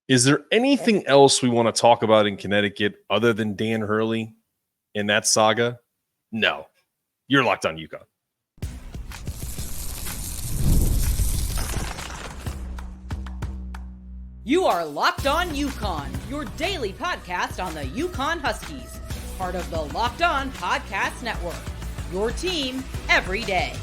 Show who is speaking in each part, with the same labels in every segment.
Speaker 1: Is there anything else we want to talk about in Connecticut other than Dan Hurley and that saga? No. You're Locked On UConn.
Speaker 2: You are Locked On UConn, your daily podcast on the UConn Huskies, part of the Locked On Podcast Network, your team every day.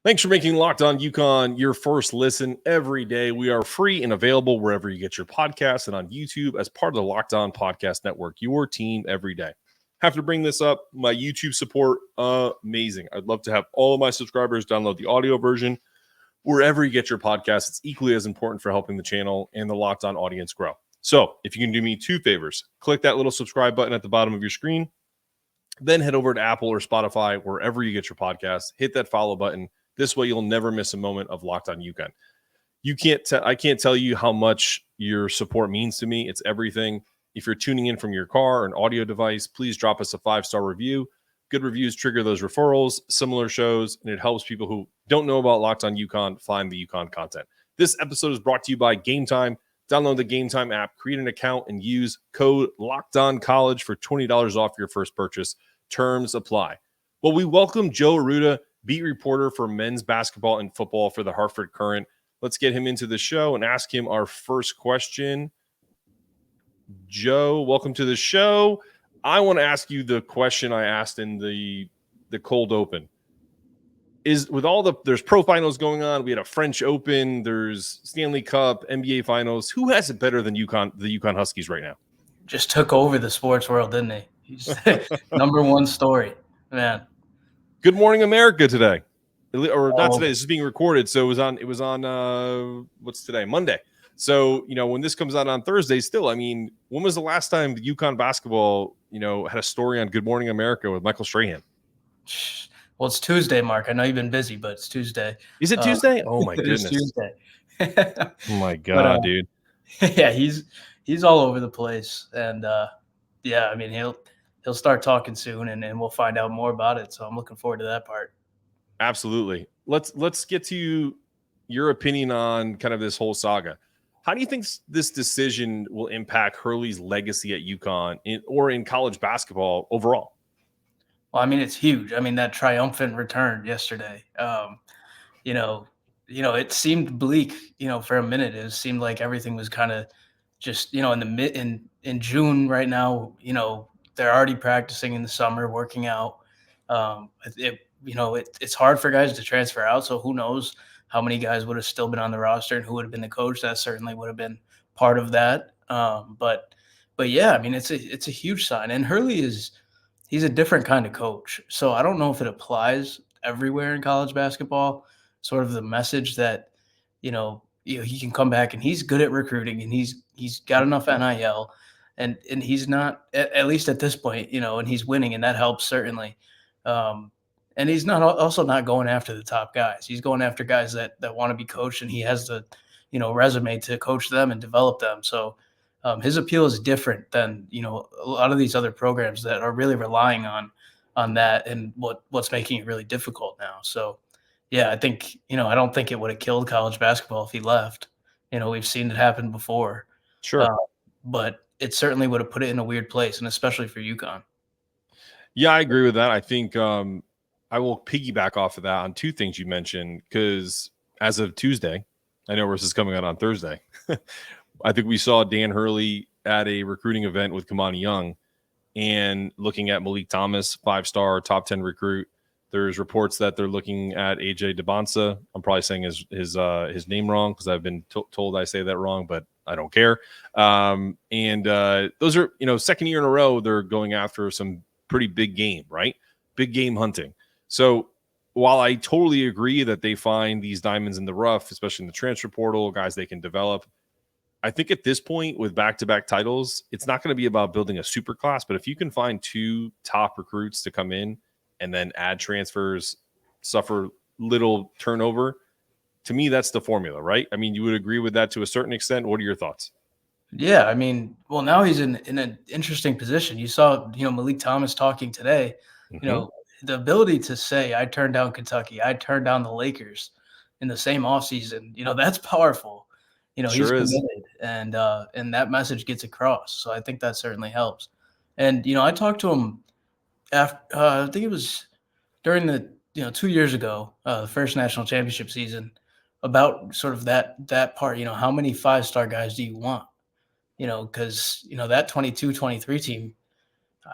Speaker 1: Thanks for making Locked On UConn your first listen every day. We are free and available wherever you get your podcasts and on YouTube as part of the Locked On Podcast Network, your team every day. Have to bring this up. My YouTube support, amazing. I'd love to have all of my subscribers download the audio version. Wherever you get your podcasts, it's equally as important for helping the channel and the Locked On audience grow. So if you can do me two favors, click that little subscribe button at the bottom of your screen, then head over to Apple or Spotify, wherever you get your podcasts, hit that follow button. This way you'll never miss a moment of Locked On UConn. I can't tell you how much your support means to me. It's everything. If you're tuning in from your car or an audio device, please drop us a 5-star review. Good reviews trigger those referrals, similar shows, and it helps people who don't know about Locked On UConn find the UConn content. This episode is brought to you by Game Time. Download the Game Time app, create an account, and use code LOCKEDONCollege for $20 off your first purchase. Terms apply. Well, we welcome Joe Arruda, beat reporter for men's basketball and football for the Hartford Courant. Let's get him into the show and ask him our first question. Joe, welcome to the show. I want to ask you the question I asked in the cold open. Is with all there's pro finals going on, we had a French Open, there's Stanley Cup, NBA finals. Who has it better than the UConn Huskies right now?
Speaker 3: Just took over the sports world, didn't he? He's number one story, man.
Speaker 1: Good Morning America today, or not today. This is being recorded, so it was on what's today? Monday. So, when this comes out on Thursday, still, I mean, when was the last time the UConn basketball, had a story on Good Morning America with Michael Strahan?
Speaker 3: Well, it's Tuesday, Mark. I know you've been busy, but it's Tuesday.
Speaker 1: Is it Tuesday? Oh my goodness.
Speaker 3: It's Tuesday.
Speaker 1: Oh my God, dude.
Speaker 3: Yeah, he's all over the place. And I mean, he'll start talking soon and we'll find out more about it. So I'm looking forward to that part.
Speaker 1: Absolutely. Let's get to your opinion on kind of this whole saga. How do you think this decision will impact Hurley's legacy at UConn or in college basketball overall?
Speaker 3: Well, I mean, it's huge. I mean, that triumphant return yesterday, it seemed bleak, for a minute. It seemed like everything was kind of just, in June right now, they're already practicing in the summer, working out. It's hard for guys to transfer out. So who knows how many guys would have still been on the roster and who would have been the coach. That certainly would have been part of that. But yeah, I mean, it's a huge sign. And Hurley he's a different kind of coach. So I don't know if it applies everywhere in college basketball, sort of the message that, he can come back and he's good at recruiting and he's got enough NIL and he's not, at least at this point, and he's winning and that helps certainly. And he's also not going after the top guys. He's going after guys that want to be coached, and he has the, resume to coach them and develop them. So his appeal is different than, a lot of these other programs that are really relying on that and what's making it really difficult now. So, yeah, I think, I don't think it would have killed college basketball if he left. We've seen it happen before.
Speaker 1: Sure.
Speaker 3: But it certainly would have put it in a weird place, and especially for UConn.
Speaker 1: Yeah, I agree with that. I think I will piggyback off of that on two things you mentioned, because as of Tuesday, I know this is coming out on Thursday. I think we saw Dan Hurley at a recruiting event with Kamani Young and looking at Malik Thomas, 5-star, top 10 recruit. There's reports that they're looking at AJ DeBonsa. I'm probably saying his name wrong because I've been told I say that wrong, but I don't care. Those are, second year in a row, they're going after some pretty big game, right? Big game hunting. So while I totally agree that they find these diamonds in the rough, especially in the transfer portal, guys they can develop, I think at this point with back-to-back titles, it's not going to be about building a super class, but if you can find 2 top recruits to come in and then add transfers, suffer little turnover, to me, that's the formula, right? I mean, you would agree with that to a certain extent. What are your thoughts?
Speaker 3: Yeah, I mean, well, now he's in an interesting position. You saw, Malik Thomas talking today, the ability to say, I turned down Kentucky, I turned down the Lakers, in the same offseason, that's powerful. He's
Speaker 1: Sure is.
Speaker 3: committed, and that message gets across. So I think that certainly helps. And I talked to him after I think it was during the 2 years ago, the first national championship season, about sort of that part. How many 5-star guys do you want? Because that 22-23 team,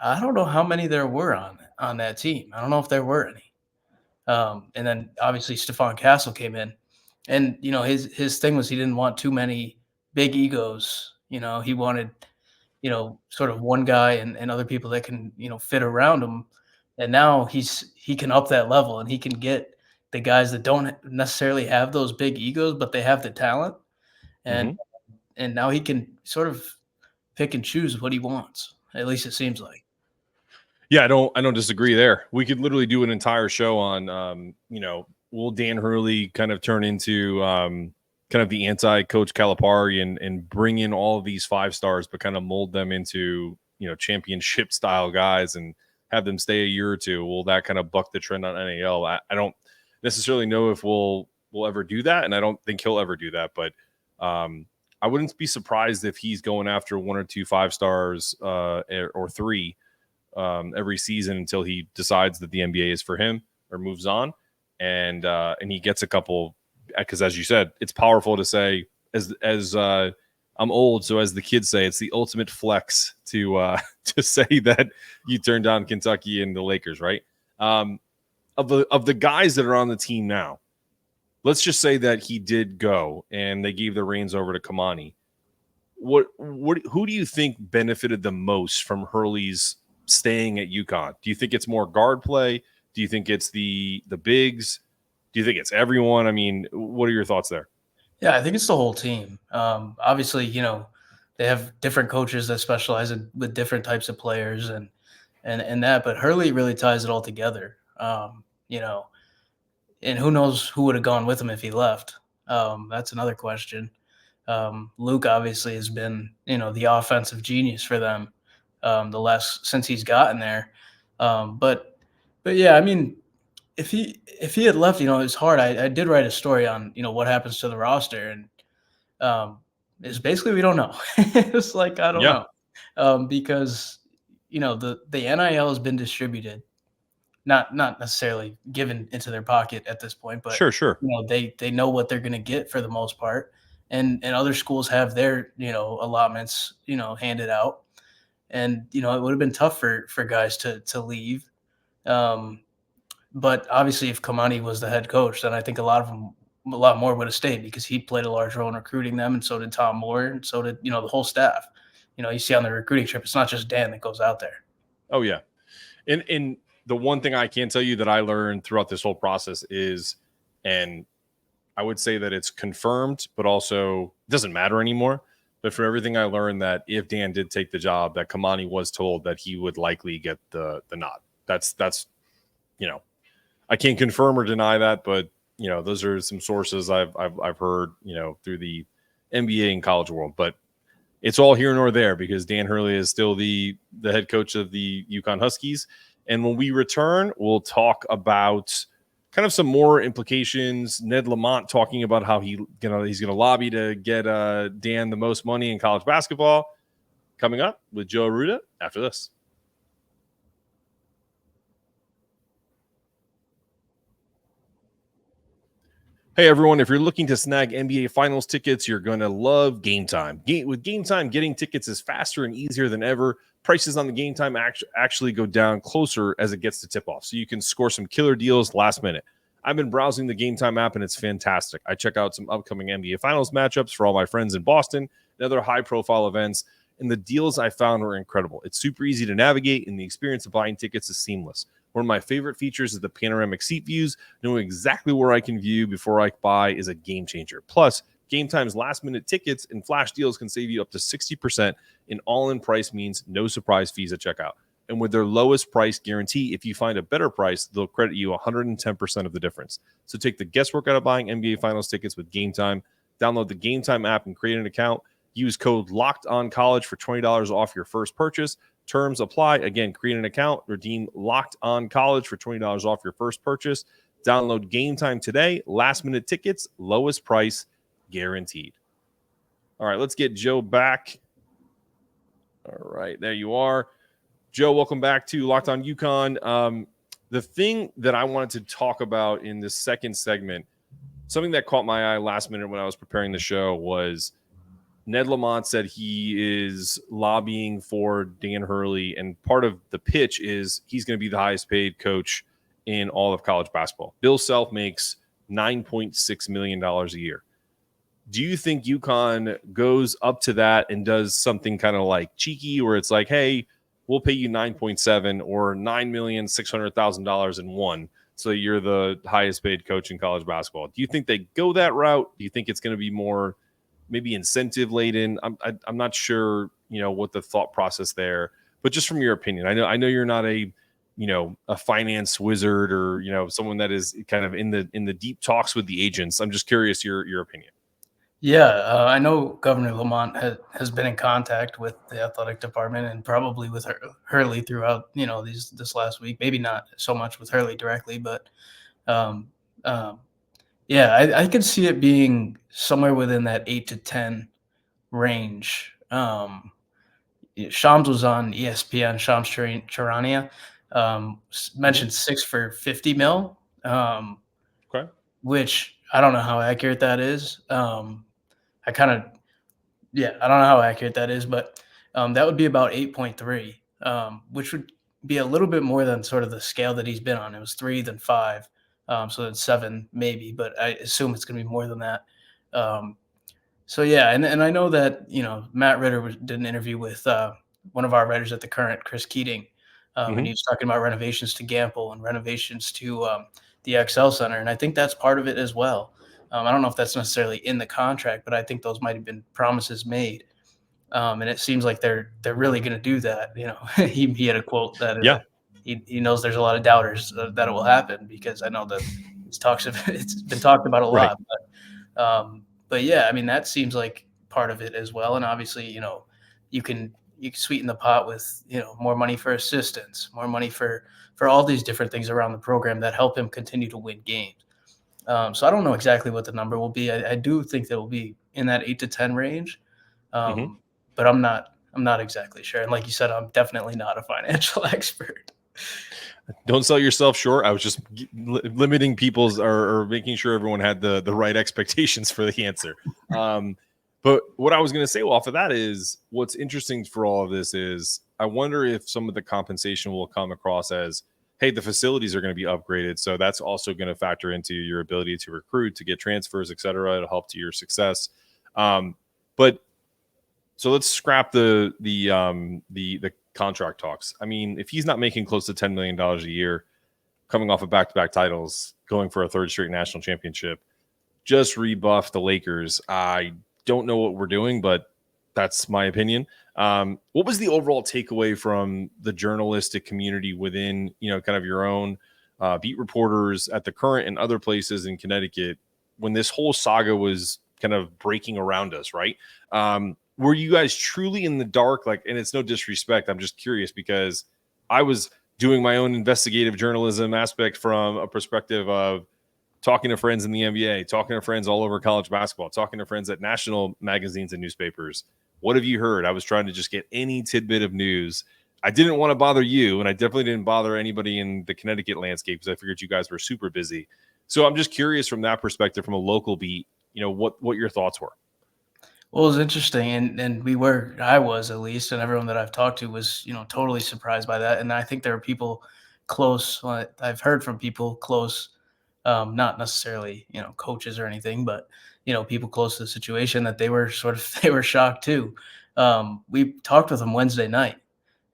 Speaker 3: I don't know how many there were on that team. I don't know if there were any. And then obviously Stephon Castle came in, and his thing was he didn't want too many big egos. He wanted sort of one guy and other people that can fit around him. And now he can up that level, and he can get the guys that don't necessarily have those big egos, but they have the talent. And
Speaker 1: Mhm.
Speaker 3: and now he can sort of pick and choose what he wants. At least it seems like.
Speaker 1: Yeah, I don't disagree there. We could literally do an entire show on will Dan Hurley kind of turn into kind of the anti-Coach Calipari and bring in all of these 5-stars, but kind of mold them into championship style guys and have them stay a year or two. Will that kind of buck the trend on NAL? I don't necessarily know if we'll ever do that, and I don't think he'll ever do that. But I wouldn't be surprised if he's going after 1 or 2 5-stars or 3 every season until he decides that the NBA is for him or moves on, and he gets a couple. Because as you said, it's powerful to say as I'm old, so as the kids say, it's the ultimate flex to to say that you turned down Kentucky and the Lakers, right? Of the guys that are on the team now, let's just say that he did go and they gave the reins over to Kamani. Who do you think benefited the most from Hurley's staying at UConn? Do you think it's more guard play? Do you think it's the bigs? Do you think it's everyone? I mean, what are your thoughts there?
Speaker 3: Yeah, I think it's the whole team. Obviously, they have different coaches that specialize with different types of players and that, but Hurley really ties it all together. And who knows who would have gone with him if he left? That's another question. Luke obviously has been, the offensive genius for them since he's gotten there. But yeah, I mean, if he had left, it's hard. I did write a story on what happens to the roster, and it's basically we don't know. It's like I don't
Speaker 1: Yeah,
Speaker 3: know because the NIL has been distributed, not necessarily given into their pocket at this point, but
Speaker 1: sure.
Speaker 3: they know what they're going to get for the most part, and other schools have their allotments handed out, and it would have been tough for guys to leave. But obviously, if Kamani was the head coach, then I think a lot more would have stayed because he played a large role in recruiting them, and so did Tom Moore, and so did the whole staff. You see on the recruiting trip, it's not just Dan that goes out there.
Speaker 1: Oh yeah, and the one thing I can tell you that I learned throughout this whole process is, and I would say that it's confirmed, but also doesn't matter anymore. But for everything I learned, that if Dan did take the job, that Kamani was told that he would likely get the nod. That's I can't confirm or deny that, but those are some sources I've heard through the NBA and college world. But it's all here nor there because Dan Hurley is still the head coach of the UConn Huskies. And when we return, we'll talk about kind of some more implications. Ned Lamont talking about how he's going to lobby to get Dan the most money in college basketball. Coming up with Joe Arruda after this. Hey, everyone, if you're looking to snag NBA Finals tickets, you're going to love Game Time. With Game Time, getting tickets is faster and easier than ever. Prices on the Game Time actually go down closer as it gets to tip-off, so you can score some killer deals last minute. I've been browsing the Game Time app, and it's fantastic. I check out some upcoming NBA Finals matchups for all my friends in Boston and other high-profile events, and the deals I found were incredible. It's super easy to navigate, and the experience of buying tickets is seamless. One of my favorite features is the panoramic seat views. Knowing exactly where I can view before I buy is a game changer. Plus, Game Time's last-minute tickets and flash deals can save you up to 60%, and all-in price means no surprise fees at checkout. And with their lowest price guarantee, if you find a better price, they'll credit you 110% of the difference. So take the guesswork out of buying NBA Finals tickets with Game Time. Download the Game Time app and create an account. Use code LOCKEDONCollege for $20 off your first purchase. Terms apply. Again, create an account. Redeem Locked On College for $20 off your first purchase. Download Game Time today. Last-minute tickets, lowest price, guaranteed. All right, let's get Joe back. All right, there you are. Joe, welcome back to Locked On UConn. The thing that I wanted to talk about in this second segment, something that caught my eye last minute when I was preparing the show, was Ned Lamont said he is lobbying for Dan Hurley, and part of the pitch is he's going to be the highest paid coach in all of college basketball. Bill Self makes $9.6 million a year. Do you think UConn goes up to that and does something kind of like cheeky, where it's like, hey, we'll pay you 9.7 or $9,600,000 in one, so you're the highest paid coach in college basketball? Do you think they go that route? Do you think it's going to be more maybe incentive laden? I'm not sure, what the thought process there, but just from your opinion, I know you're not a finance wizard or, someone that is kind of in the deep talks with the agents. I'm just curious your opinion.
Speaker 3: Yeah, I know Governor Lamont has been in contact with the athletic department and probably with Hurley throughout, this last week. Maybe not so much with Hurley directly, but yeah, I could see it being somewhere within that 8 to 10 range. Shams was on ESPN, Shams Charania, mentioned 6 for 50 mil,
Speaker 1: Okay.
Speaker 3: which I don't know how accurate that is. I don't know how accurate that is, but that would be about 8.3, which would be a little bit more than sort of the scale that he's been on. It was 3, then 5, so that's 7 maybe, but I assume it's going to be more than that. So yeah, and I know that Matt Ritter did an interview with one of our writers at the Current, Chris Keating, and he was talking about renovations to Gamble and renovations to the XL Center, and I think that's part of it as well. I don't know if that's necessarily in the contract, but I think those might have been promises made, and it seems like they're really going to do that. He had a quote that he knows there's a lot of doubters that it will happen, because I know that it's been talked about a lot, but yeah, I mean, that seems like part of it as well. And obviously, you can sweeten the pot with more money for assistants, more money for all these different things around the program that help him continue to win games. So I don't know exactly what the number will be. I do think that will be in that 8 to 10 range, but I'm not exactly sure. And like you said, I'm definitely not a financial expert.
Speaker 1: Don't sell yourself short. I was just limiting people's or making sure everyone had the right expectations for the answer. But what I was going to say off of that is, what's interesting for all of this is, I wonder if some of the compensation will come across as, hey, the facilities are going to be upgraded, so that's also going to factor into your ability to recruit, to get transfers, et cetera. It'll help to your success. But so let's scrap the contract talks. I mean, if he's not making close to $10 million a year, coming off of back-to-back titles, going for a third straight national championship, just rebuff the Lakers. I don't know what we're doing, but that's my opinion. What was the overall takeaway from the journalistic community within, kind of your own beat reporters at the Current and other places in Connecticut when this whole saga was kind of breaking around us, right? Were you guys truly in the dark? And it's no disrespect, I'm just curious, because I was doing my own investigative journalism aspect from a perspective of talking to friends in the NBA, talking to friends all over college basketball, talking to friends at national magazines and newspapers. What have you heard? I was trying to just get any tidbit of news. I didn't want to bother you, and I definitely didn't bother anybody in the Connecticut landscape, because I figured you guys were super busy. So I'm just curious from that perspective, from a local beat, what your thoughts were.
Speaker 3: Well, it was interesting, and I was, at least, and everyone that I've talked to was, totally surprised by that. And I think there are people close. I've heard from people close, not necessarily, coaches or anything, but, people close to the situation, that they were shocked too. We talked with him Wednesday night,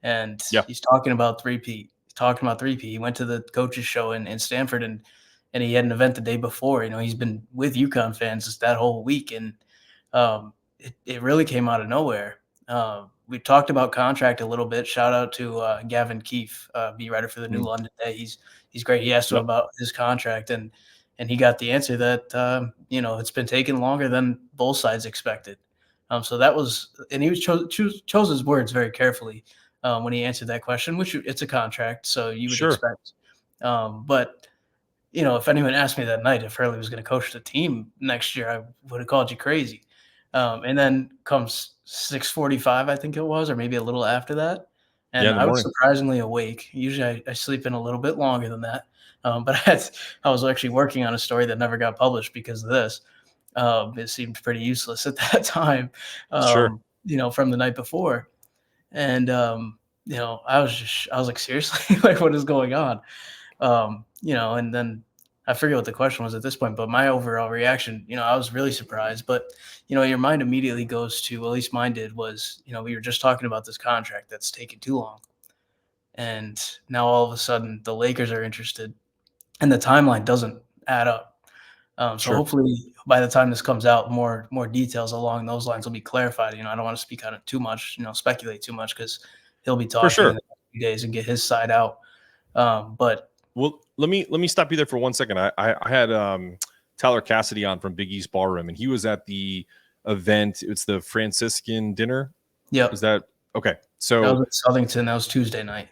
Speaker 3: and he's talking about three-peat. He went to the coaches show in Stanford, and he had an event the day before. He's been with UConn fans that whole week, and it really came out of nowhere. We talked about contract a little bit. Shout out to Gavin Keefe, beat writer for the New London Day. He's great. He asked him about his contract, and he got the answer that it's been taking longer than both sides expected. So that was, and he chose his words very carefully when he answered that question, which it's a contract, so you would expect. But if anyone asked me that night if Hurley was going to coach the team next year, I would have called you crazy. And then comes 6:45, I think it was, or maybe a little after that.
Speaker 1: Yeah,
Speaker 3: And
Speaker 1: in the
Speaker 3: I was
Speaker 1: morning.
Speaker 3: surprisingly awake. Usually I sleep in a little bit longer than that. But I was actually working on a story that never got published because of this. It seemed pretty useless at that time,
Speaker 1: Sure.
Speaker 3: from the night before. And, I was like, seriously, like, what is going on? And then I forget what the question was at this point, but my overall reaction, I was really surprised. But, your mind immediately goes to, at least mine did, was, we were just talking about this contract that's taken too long. And now all of a sudden the Lakers are interested and the timeline doesn't add up. So
Speaker 1: Sure.
Speaker 3: hopefully by the time this comes out, more details along those lines will be clarified. I don't want to speak on it too much, speculate too much because he'll be
Speaker 1: For
Speaker 3: talking
Speaker 1: sure.
Speaker 3: in the next few days and get his side out. But
Speaker 1: Well, let me stop you there for 1 second. I had Tyler Cassidy on from Big East Ballroom, and he was at the event. It's the Franciscan dinner.
Speaker 3: yep,
Speaker 1: Is that okay?
Speaker 3: that
Speaker 1: So
Speaker 3: was at Southington. That was Tuesday night.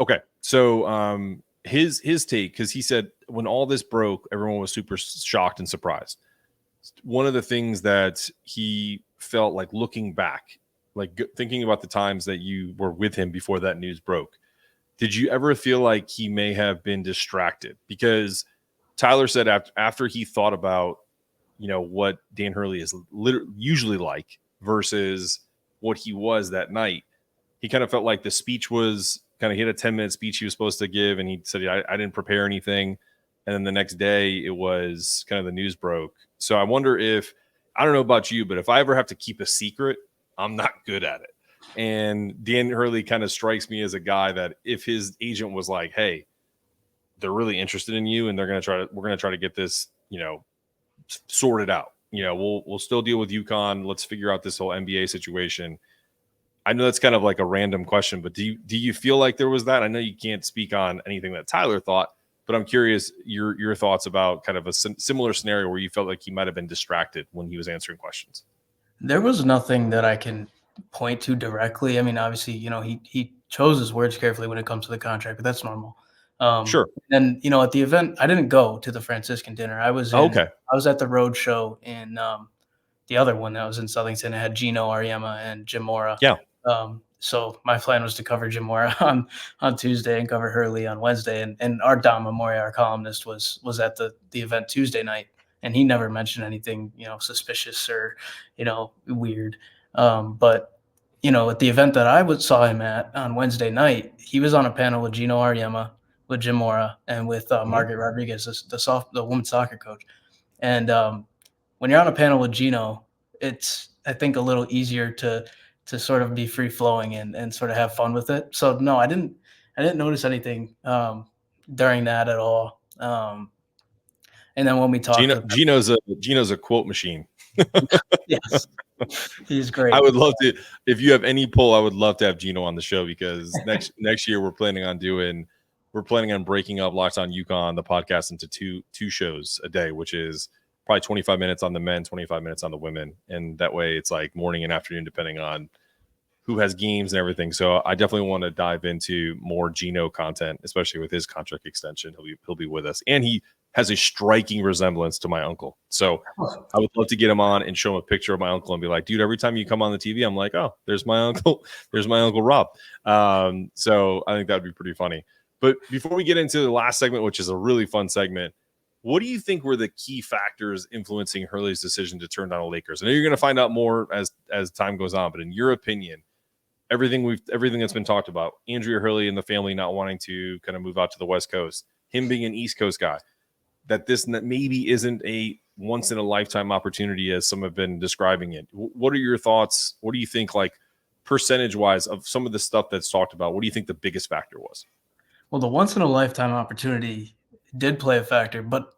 Speaker 1: okay, so his take, because he said when all this broke, everyone was super shocked and surprised. One of the things that he felt like looking back, like thinking about the times that you were with him before that news broke, did you ever feel like he may have been distracted? Because Tyler said after he thought about, what Dan Hurley is usually like versus what he was that night, he kind of felt like the speech was kind of hit a 10-minute speech he was supposed to give. And he said, I didn't prepare anything. And then the next day it was kind of the news broke. So I wonder if, I don't know about you, but if I ever have to keep a secret, I'm not good at it. And Dan Hurley kind of strikes me as a guy that if his agent was like, hey, they're really interested in you and we're going to try to get this, sorted out. We'll still deal with UConn. Let's figure out this whole NBA situation. I know that's kind of like a random question, but do you feel like there was that? I know you can't speak on anything that Tyler thought, but I'm curious your thoughts about kind of a similar scenario where you felt like he might have been distracted when he was answering questions.
Speaker 3: There was nothing that I can point to directly. I mean, obviously, he chose his words carefully when it comes to the contract, but that's normal.
Speaker 1: Sure.
Speaker 3: And at the event, I didn't go to the Franciscan dinner. I was
Speaker 1: Okay.
Speaker 3: I was at the road show in the other one that was in Southington. It had Gino Auriemma and Jim Mora.
Speaker 1: Yeah.
Speaker 3: So my plan was to cover Jim Mora on Tuesday and cover Hurley on Wednesday. And our Don Memoria, our columnist, was at the event Tuesday night, and he never mentioned anything suspicious or weird. But at the event that I saw him at on Wednesday night, he was on a panel with Gino Auriemma, with Jim Mora, and with Margaret Rodriguez, the women's soccer coach. And when you're on a panel with Gino, it's, I think, a little easier to sort of be free flowing and sort of have fun with it. So no, I didn't notice anything during that at all. And then when we talked,
Speaker 1: Gino's a quote machine.
Speaker 3: yes, he's great.
Speaker 1: I would love to, if you have any pull, I would love to have Gino on the show, because next year we're planning on breaking up Locked On UConn, the podcast, into two shows a day, which is probably 25 minutes on the men, 25 minutes on the women. And that way it's like morning and afternoon, depending on who has games and everything. So I definitely want to dive into more Gino content, especially with his contract extension. He'll be with us. And he has a striking resemblance to my uncle. So I would love to get him on and show him a picture of my uncle and be like, dude, every time you come on the TV, I'm like, oh, there's my uncle. There's my Uncle Rob. So I think that'd be pretty funny. But before we get into the last segment, which is a really fun segment, what do you think were the key factors influencing Hurley's decision to turn down the Lakers? I know you're going to find out more as time goes on, but in your opinion, everything that's been talked about, Andrea Hurley and the family not wanting to kind of move out to the West Coast, him being an East Coast guy, that this maybe isn't a once in a lifetime opportunity as some have been describing it. What are your thoughts? What do you think, like percentage wise, of some of the stuff that's talked about? What do you think the biggest factor was?
Speaker 3: Well, the once in a lifetime opportunity did play a factor, but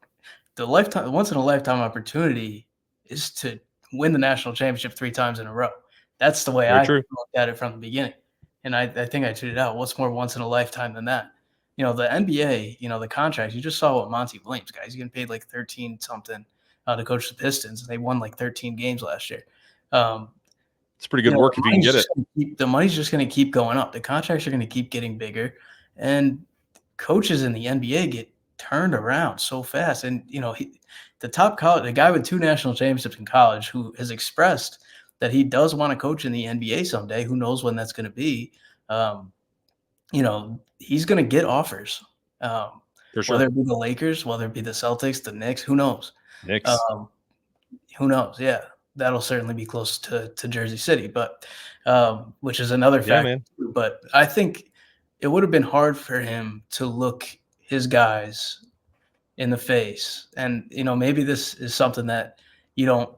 Speaker 3: the once in a lifetime opportunity is to win the national championship 3 times in a row. That's the way
Speaker 1: Very
Speaker 3: I
Speaker 1: true.
Speaker 3: looked at it from the beginning. And I think I tweeted out, what's more once in a lifetime than that? The NBA, the contract, you just saw what Monty Williams, guys, he's getting paid like 13 something to coach the Pistons. They won like 13 games last year.
Speaker 1: It's pretty good work if you can get it.
Speaker 3: The money's just going to keep going up. The contracts are going to keep getting bigger. And coaches in the NBA get turned around so fast. And, the guy with 2 national championships in college who has expressed that he does want to coach in the NBA someday. Who knows when that's going to be? He's going to get offers.
Speaker 1: For
Speaker 3: Whether
Speaker 1: sure.
Speaker 3: it be the Lakers, whether it be the Celtics, the Knicks, who knows?
Speaker 1: Knicks.
Speaker 3: Who knows? Yeah, that'll certainly be close to Jersey City, but which is another
Speaker 1: Yeah,
Speaker 3: factor.
Speaker 1: man.
Speaker 3: But I think it would have been hard for him to look his guys in the face. And, maybe this is something that you don't,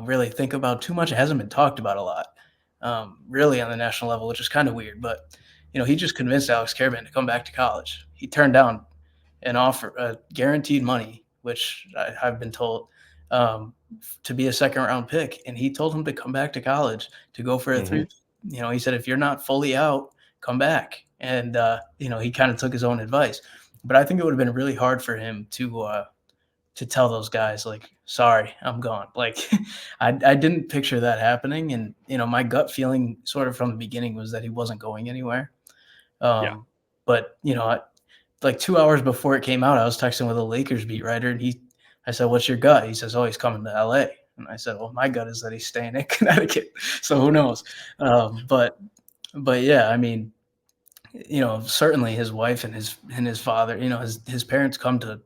Speaker 3: really think about too much. It hasn't been talked about a lot, really on the national level, which is kind of weird. But, he just convinced Alex Karaban to come back to college. He turned down an offer, guaranteed money, which I've been told, to be a second-round pick. And he told him to come back to college to go for a three. He said, if you're not fully out, come back. And, he kind of took his own advice. But I think it would have been really hard for him to tell those guys, like, sorry, I'm gone. Like, I didn't picture that happening. And, my gut feeling sort of from the beginning was that he wasn't going anywhere. But, like 2 hours before it came out, I was texting with a Lakers beat writer, and I said, what's your gut? He says, oh, he's coming to LA. And I said, well, my gut is that he's staying in Connecticut. So who knows? But yeah, I mean, certainly his wife and his father, his parents come to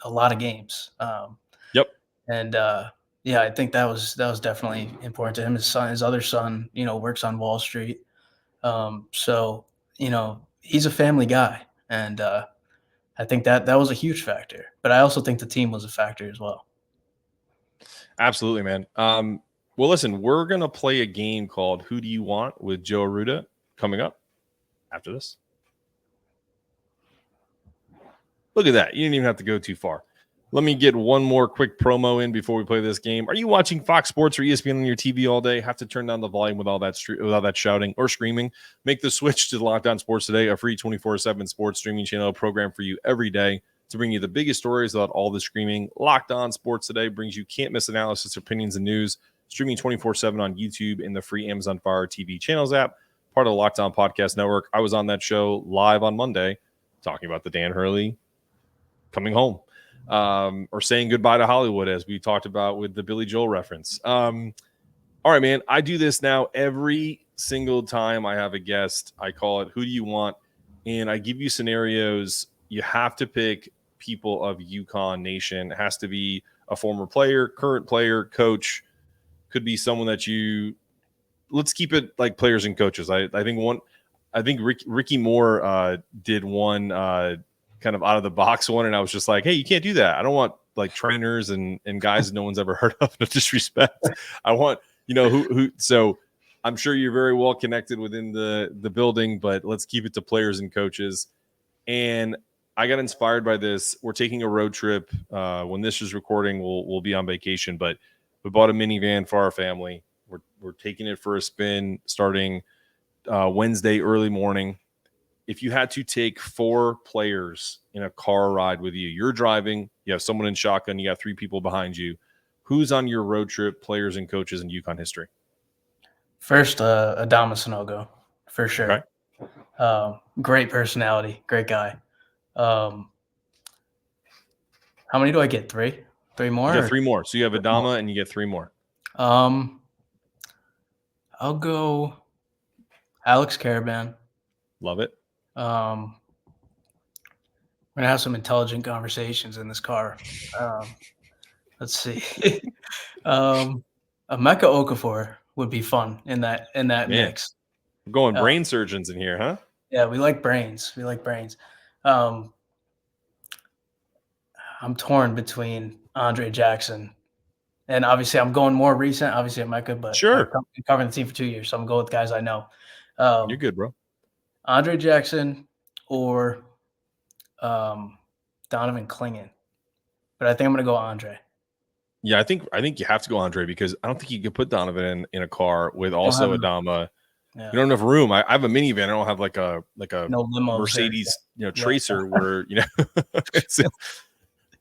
Speaker 3: a lot of games.
Speaker 1: Yep.
Speaker 3: And I think that was definitely important to him. His other son, works on Wall Street. So, he's a family guy. And I think that was a huge factor. But I also think the team was a factor as well.
Speaker 1: Absolutely, man. Well, listen, we're going to play a game called Who Do You Want with Joe Arruda coming up after this. Look at that. You didn't even have to go too far. Let me get one more quick promo in before we play this game. Are you watching Fox Sports or ESPN on your TV all day? Have to turn down the volume with all that shouting or screaming? Make the switch to Locked On Sports Today, a free 24/7 sports streaming channel program for you every day to bring you the biggest stories without all the screaming. Locked On Sports Today brings you can't-miss analysis, opinions, and news, streaming 24/7 on YouTube in the free Amazon Fire TV channels app, part of the Locked On Podcast Network. I was on that show live on Monday talking about the Dan Hurley coming home. Or saying goodbye to Hollywood, as we talked about with the Billy Joel reference. All right, man. I do this now every single time I have a guest. I call it Who Do You Want? And I give you scenarios. You have to pick people of UConn Nation. It has to be a former player, current player, coach. Could be someone that let's keep it like players and coaches. I think Ricky Moore did one kind of out of the box one, and I was just like, hey, you can't do that. I don't want like trainers and guys no one's ever heard of. No disrespect. I want who. So I'm sure you're very well connected within the building, but let's keep it to players and coaches. And I got inspired by this. We're taking a road trip. When this is recording, we'll be on vacation, but we bought a minivan for our family. We're taking it for a spin starting Wednesday early morning. If you had to take 4 players in a car ride with you, you're driving, you have someone in shotgun, you got 3 people behind you. Who's on your road trip, players and coaches in UConn history?
Speaker 3: First, Adama Sanogo, for sure. Okay. Great personality, great guy. How many do I get? 3? 3 more?
Speaker 1: You get 3 more. So you have Adama and you get 3 more.
Speaker 3: I'll go Alex Karaban.
Speaker 1: Love it.
Speaker 3: We're gonna have some intelligent conversations in this car. Let's see. Emeka Okafor would be fun in that mix.
Speaker 1: We're going brain surgeons in here, huh?
Speaker 3: Yeah, we like brains. I'm torn between Andre Jackson and obviously I'm going more recent. Obviously Emeka, but
Speaker 1: sure,
Speaker 3: I'm covering the team for 2 years, so I'm going with guys I know.
Speaker 1: You're good, bro.
Speaker 3: Andre Jackson or Donovan Clingan. But I think I'm going to go Andre.
Speaker 1: Yeah, I think you have to go Andre because I don't think you could put Donovan in a car with also Adama. Yeah. You don't have room. I have a minivan. I don't have like a no Mercedes, Tracer where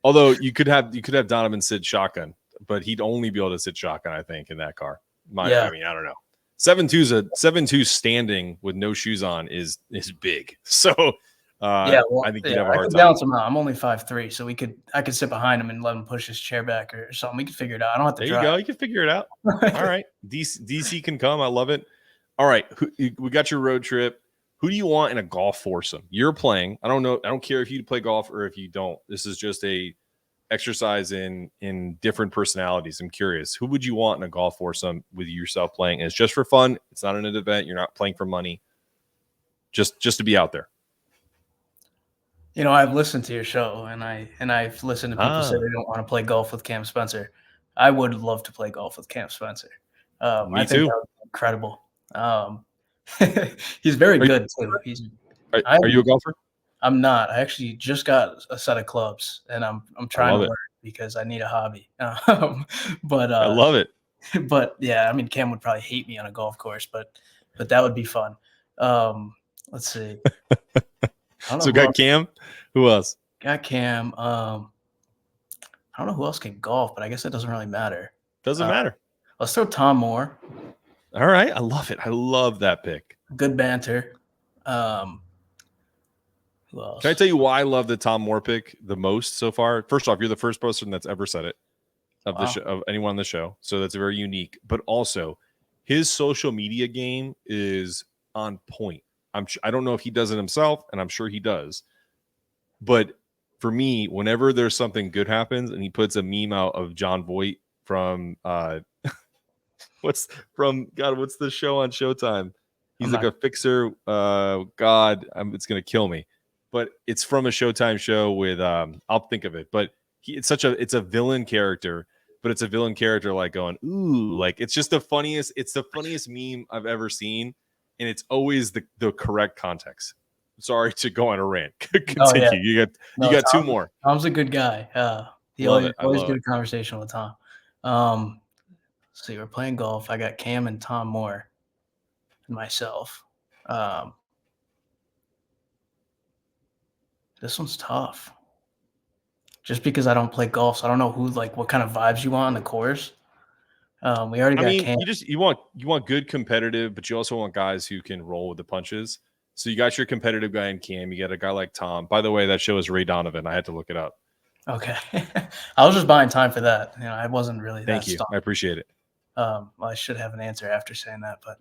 Speaker 1: although you could have Donovan sit shotgun, but he'd only be able to sit shotgun, I think, in that car. I mean, I don't know. 7.2 standing with no shoes on is big. So I think you'd have a
Speaker 3: I
Speaker 1: hard
Speaker 3: could
Speaker 1: time.
Speaker 3: balance him out. I'm only 5'3", so I could sit behind him and let him push his chair back or something. We could figure it out. I don't have to
Speaker 1: There
Speaker 3: drive.
Speaker 1: you go. You can figure it out. All right. DC can come. I love it. All right. We got your road trip. Who do you want in a golf foursome? You're playing. I don't know. I don't care if you play golf or if you don't. This is just a exercise in different personalities. I'm curious. Who would you want in a golf foursome with yourself playing? And it's just for fun. It's not an event. You're not playing for money. Just to be out there.
Speaker 3: You know, I've listened to your show, and I've listened to people say they don't want to play golf with Cam Spencer. I would love to play golf with Cam Spencer. I think
Speaker 1: too.
Speaker 3: that would be incredible. He's very good too.
Speaker 1: Are you a golfer?
Speaker 3: I'm not. I actually just got a set of clubs, and I'm trying to learn because I need a hobby. But
Speaker 1: I love it.
Speaker 3: But yeah, I mean, Cam would probably hate me on a golf course, but that would be fun. Let's see.
Speaker 1: So got Cam. Who else?
Speaker 3: Got Cam. I don't know who else can golf, but I guess that doesn't really matter.
Speaker 1: Doesn't matter.
Speaker 3: Let's throw Tom Moore.
Speaker 1: All right. I love it. I love that pick.
Speaker 3: Good banter. Who else?
Speaker 1: Can I tell you why I love the Tom Moore pick the most so far? First off, you're the first person that's ever said it of the show, of anyone on the show. So that's very unique. But also, his social media game is on point. I don't know if he does it himself, and I'm sure he does. But for me, whenever there's something good happens, and he puts a meme out of John Voight from what's the show on Showtime? He's like a fixer. It's gonna kill me. But it's from a Showtime show with I'll think of it. But it's a villain character, but it's a villain character like going, ooh, like it's just the funniest meme I've ever seen. And it's always the correct context. Sorry to go on a rant. Continue. You got two more.
Speaker 3: Tom's a good guy. He always good a conversation with Tom. Let's see, we're playing golf. I got Cam and Tom Moore and myself. This one's tough. Just because I don't play golf, so I don't know what kind of vibes you want on the course. We already got Cam.
Speaker 1: You want good competitive, but you also want guys who can roll with the punches. So you got your competitive guy in Cam. You got a guy like Tom. By the way, that show is Ray Donovan. I had to look it up.
Speaker 3: Okay. I was just buying time for that. You know, I wasn't really
Speaker 1: Thank you. I appreciate it.
Speaker 3: Well, I should have an answer after saying that, but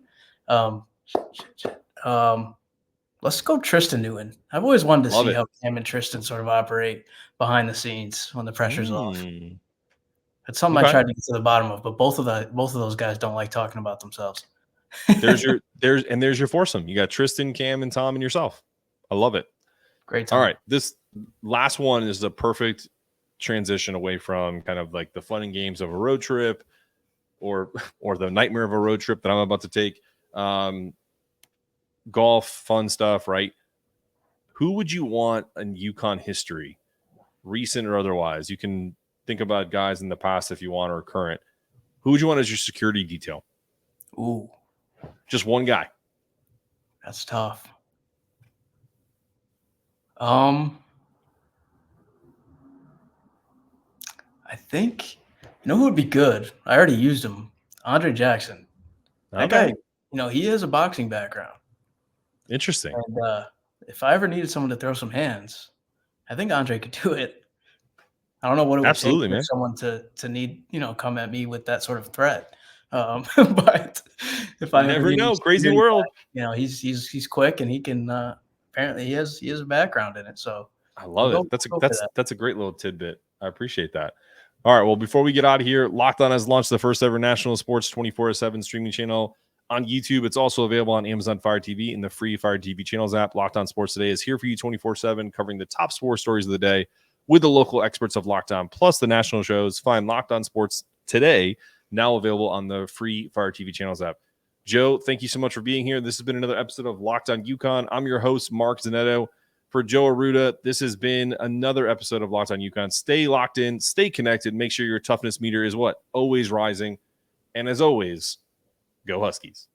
Speaker 3: let's go Tristan Newton. I've always wanted to see how Cam and Tristan sort of operate behind the scenes when the pressure's off. It's something I tried to get to the bottom of, but both of those guys don't like talking about themselves.
Speaker 1: there's your foursome. You got Tristan, Cam, and Tom, and yourself. I love it.
Speaker 3: Great time.
Speaker 1: All right, this last one is a perfect transition away from kind of like the fun and games of a road trip, or the nightmare of a road trip that I'm about to take. Golf, fun stuff, right? Who would you want in UConn history, recent or otherwise? You can think about guys in the past if you want, or current. Who would you want as your security detail?
Speaker 3: Ooh.
Speaker 1: Just one guy.
Speaker 3: That's tough. I think, who would be good? I already used him. Andre Jackson. That guy, he has a boxing background.
Speaker 1: Interesting.
Speaker 3: And if I ever needed someone to throw some hands, I think Andre could do it. I don't know what it would take for someone to need, come at me with that sort of threat. But if I
Speaker 1: never know, crazy world.
Speaker 3: He's quick, and he can. Apparently, he has a background in it. So
Speaker 1: I love it. That's a great little tidbit. I appreciate that. All right. Well, before we get out of here, Locked On has launched the first ever national sports 24/7 streaming channel on YouTube. It's also available on Amazon Fire TV and the free Fire TV channels app. Locked On Sports Today is here for you 24/7, covering the top sports stories of the day with the local experts of Locked On, plus the national shows. Find Locked On Sports Today, now available on the free Fire TV channels app. Joe, thank you so much for being here. This has been another episode of Locked On UConn. I'm your host, Mark Zanetto. For Joe Arruda, this has been another episode of Locked On UConn. Stay locked in, stay connected. Make sure your toughness meter is always rising. And as always, go Huskies.